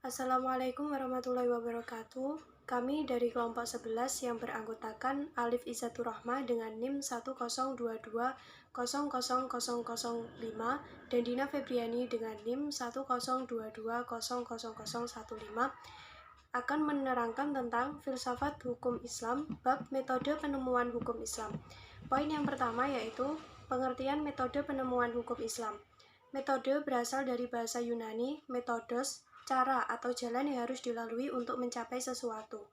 Assalamualaikum warahmatullahi wabarakatuh. Kami dari kelompok 11 yang beranggotakan Alif Izzatur Rahmah dengan NIM 102200005 dan Dina Febriani dengan NIM 102200015 akan menerangkan tentang filsafat hukum Islam bab metode penemuan hukum Islam. Poin yang pertama yaitu pengertian metode penemuan hukum Islam. Metode berasal dari bahasa Yunani metodos, cara atau jalan yang harus dilalui untuk mencapai sesuatu.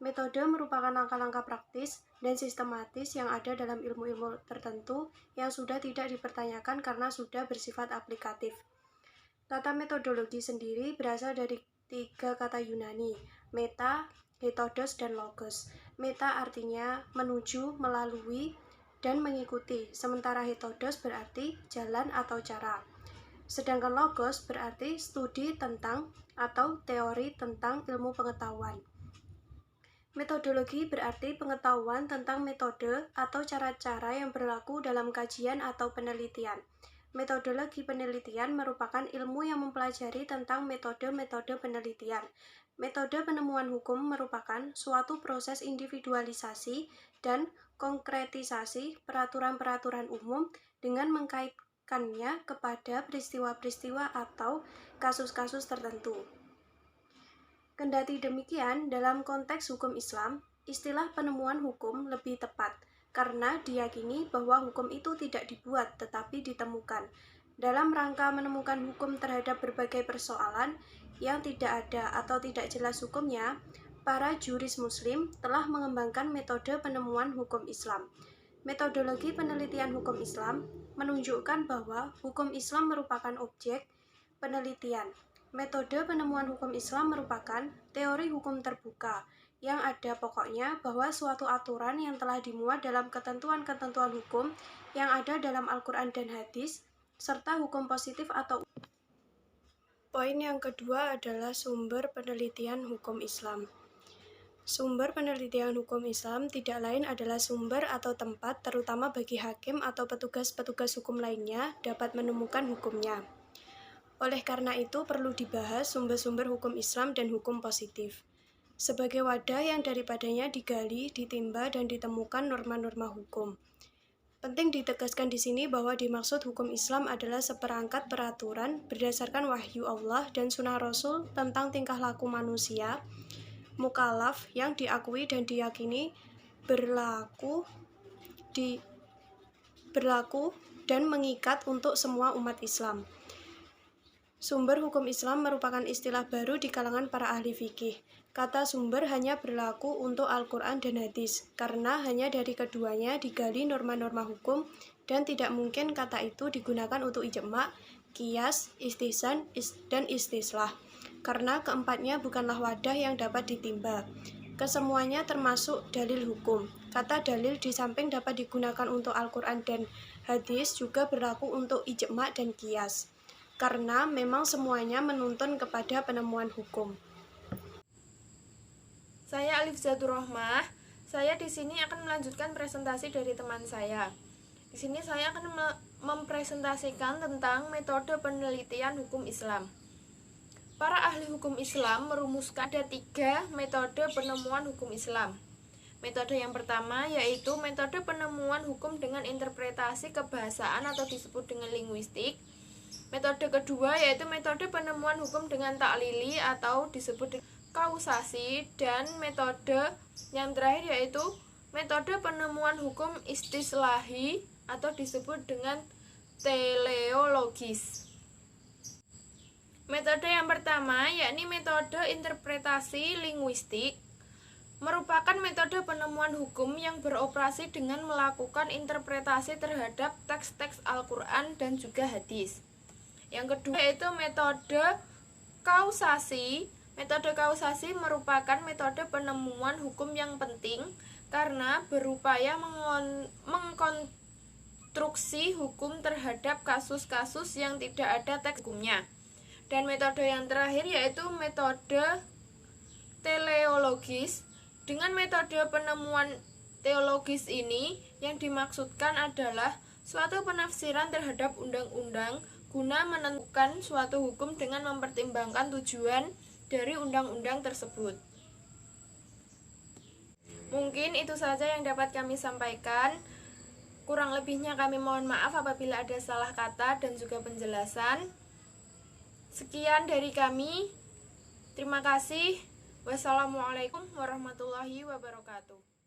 Metode merupakan langkah-langkah praktis dan sistematis yang ada dalam ilmu-ilmu tertentu yang sudah tidak dipertanyakan karena sudah bersifat aplikatif. Kata metodologi sendiri berasal dari 3 kata Yunani, meta, hetodos, dan logos. Meta artinya menuju, melalui, dan mengikuti, sementara hetodos berarti jalan atau cara. Sedangkan logos berarti studi tentang atau teori tentang ilmu pengetahuan. Metodologi berarti pengetahuan tentang metode atau cara-cara yang berlaku dalam kajian atau penelitian. Metodologi penelitian merupakan ilmu yang mempelajari tentang metode-metode penelitian. Metode penemuan hukum merupakan suatu proses individualisasi dan konkretisasi peraturan-peraturan umum dengan mengkaitkannya kepada peristiwa-peristiwa atau kasus-kasus tertentu. Kendati demikian, dalam konteks hukum Islam, istilah penemuan hukum lebih tepat karena diyakini bahwa hukum itu tidak dibuat tetapi ditemukan. Dalam rangka menemukan hukum terhadap berbagai persoalan yang tidak ada atau tidak jelas hukumnya, para juris muslim telah mengembangkan metode penemuan hukum Islam. Metodologi penelitian hukum Islam menunjukkan bahwa hukum Islam merupakan objek penelitian. Metode penemuan hukum Islam merupakan teori hukum terbuka yang ada pokoknya bahwa suatu aturan yang telah dimuat dalam ketentuan-ketentuan hukum yang ada dalam Al-Quran dan hadis, serta hukum positif atau. Poin yang kedua adalah sumber penelitian hukum Islam. Sumber penelitian hukum Islam tidak lain adalah sumber atau tempat terutama bagi hakim atau petugas-petugas hukum lainnya dapat menemukan hukumnya. Oleh karena itu perlu dibahas sumber-sumber hukum Islam dan hukum positif. Sebagai wadah yang daripadanya digali, ditimba, dan ditemukan norma-norma hukum. Penting ditegaskan di sini bahwa dimaksud hukum Islam adalah seperangkat peraturan berdasarkan wahyu Allah dan sunnah Rasul tentang tingkah laku manusia, mukallaf yang diakui dan diyakini berlaku dan mengikat untuk semua umat Islam. Sumber hukum Islam merupakan istilah baru di kalangan para ahli fikih. Kata sumber hanya berlaku untuk Al-Quran dan hadis, karena hanya dari keduanya digali norma-norma hukum dan tidak mungkin kata itu digunakan untuk ijma', qiyas, istihsan, dan istislah, karena keempatnya bukanlah wadah yang dapat ditimba. Kesemuanya termasuk dalil hukum. Kata dalil di samping dapat digunakan untuk Al-Quran dan hadis juga berlaku untuk ijma' dan qiyas. Karena memang semuanya menuntun kepada penemuan hukum. Saya Alif Izzatur Rahmah. Saya di sini akan melanjutkan presentasi dari teman saya. Di sini saya akan mempresentasikan tentang metode penelitian hukum Islam. Para ahli hukum Islam merumuskan ada 3 metode penemuan hukum Islam. Metode yang pertama yaitu metode penemuan hukum dengan interpretasi kebahasaan atau disebut dengan linguistik. Metode kedua yaitu metode penemuan hukum dengan taklili atau disebut kausasi, dan metode yang terakhir yaitu metode penemuan hukum istislahi atau disebut dengan teleologis. Metode yang pertama yakni metode interpretasi linguistik merupakan metode penemuan hukum yang beroperasi dengan melakukan interpretasi terhadap teks-teks Al-Quran dan juga hadis. Yang kedua yaitu metode kausasi. Metode kausasi merupakan metode penemuan hukum yang penting karena berupaya mengkonstruksi hukum terhadap kasus-kasus yang tidak ada teks hukumnya. Dan metode yang terakhir yaitu metode teleologis. Dengan metode penemuan teologis ini yang dimaksudkan adalah suatu penafsiran terhadap undang-undang guna menentukan suatu hukum dengan mempertimbangkan tujuan dari undang-undang tersebut. Mungkin itu saja yang dapat kami sampaikan. Kurang lebihnya kami mohon maaf apabila ada salah kata dan juga penjelasan. Sekian dari kami. Terima kasih. Wassalamualaikum warahmatullahi wabarakatuh.